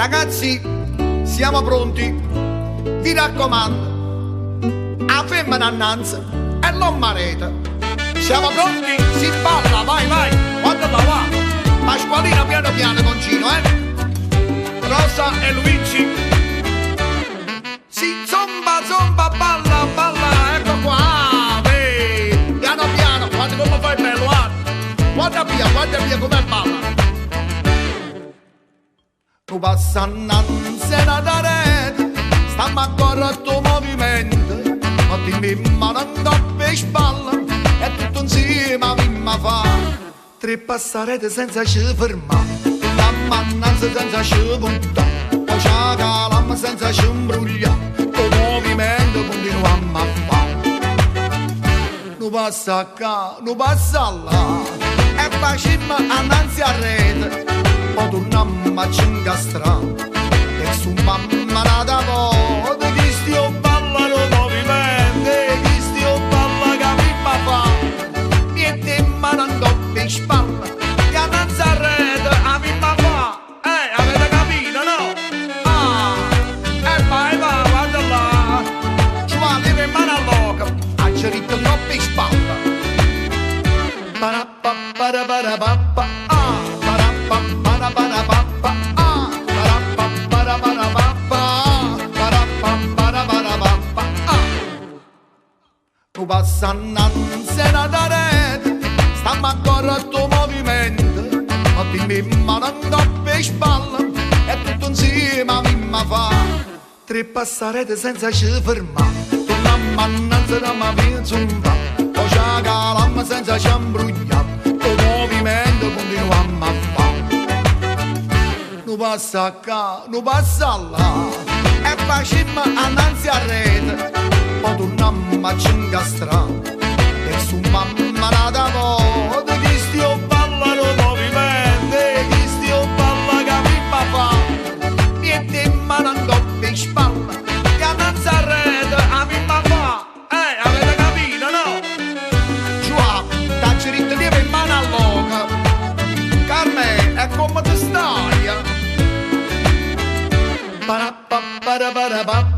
Ragazzi, siamo pronti. Vi raccomando, a femmina annanzi e non mareta. Siamo pronti? Si balla, vai, vai. Quando la va? Pasqualina piano piano con Gino, Rosa e Luigi. Si zomba, zomba, balla, balla. Ecco qua, piano piano. Guarda come fai bello, guarda via come balla. Tu passa innanzi alla rete, stiamo a corretto movimento, ma dimmi ma non doppia spalla, e tutto insieme vimma fa. Tre passarete senza ci fermare, stiamo innanzi senza ci puntare, poi ci caliamo senza ci imbrugliare, il movimento continuiamo a fare. Nu passa qua, nu passa là, e facciamo innanzi a rete, poi torniamo a ci incastrare, e su mamma da voce, chi stia ballano movimenti, chi stia balla che mi fa, niente in mano in doppia spalla, che innanzi a rete a mi fa, avete capito, no? E vai, va, guarda là, ci va in mano all'oca, ha cerito doppia spalla, parappa, parappa, tu passa innanzi alla rete, stiamo a corretto movimento, ma dimmi ma non doppia spalla, e tutto insieme mimma fa. Tre passarete senza ci fermare, torniamo innanzi da ma penso un po', poi ci caliamo senza ci imbrugliare, il movimento continuiamo a fare. Nu passa qua, nu passa là, e facciamo innanzi a rete, poi torniamo a ci incastrare, e su mamma da voce, chi stia ballano movimenti, chi stia balla che mi fa, niente in mano in doppia spalla, che innanzi a rete a mi fa, avete capito, no? Già, da cerito lieve in mano all'oca, Carme, è come ti stai? Parappa, parappa,